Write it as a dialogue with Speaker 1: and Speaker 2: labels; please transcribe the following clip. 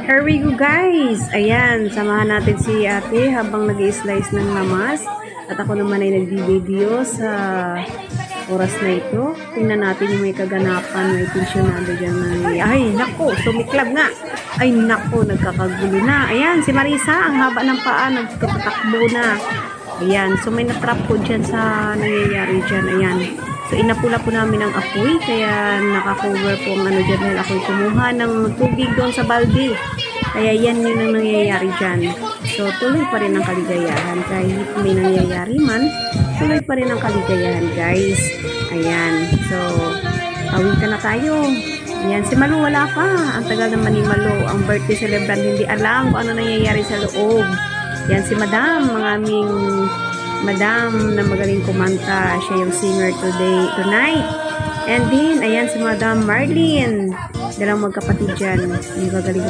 Speaker 1: Here we go guys! Ayan, samahan natin si ate habang nag-i-slice ng lamas. At ako naman ay nagbi-video sa oras na ito. Tingnan natin yung may kaganapan, may pensyonado dyan na ay, nako, sumiklab nga! Ay, nako, nagkakagulo na. Ayan, si Marisa, ang haba ng paa, nagtatakbo na. Ayan, so may natrap po dyan sa nangyayari dyan. Ayan. So, inapula po namin ang apoy, kaya nakakover po ang ano dyan dahil ako'y kumuha ng tubig doon sa balde. Kaya yan yun ang nangyayari dyan. So, tuloy pa rin ang kaligayahan. Kahit may nangyayari man, tuloy pa rin ang kaligayahan, guys. Ayan. So, awitan na tayo. Ayan, si Malu wala pa. Ang tagal naman ni Malu. Ang birthday celebrant, hindi alam kung ano nangyayari sa loob. Yan si Madam, mga aming Madam na magaling kumanta. Siya yung singer tonight. And then, ayan si Madam Marlene. Dalawang magkapatid dyan. Yung magaling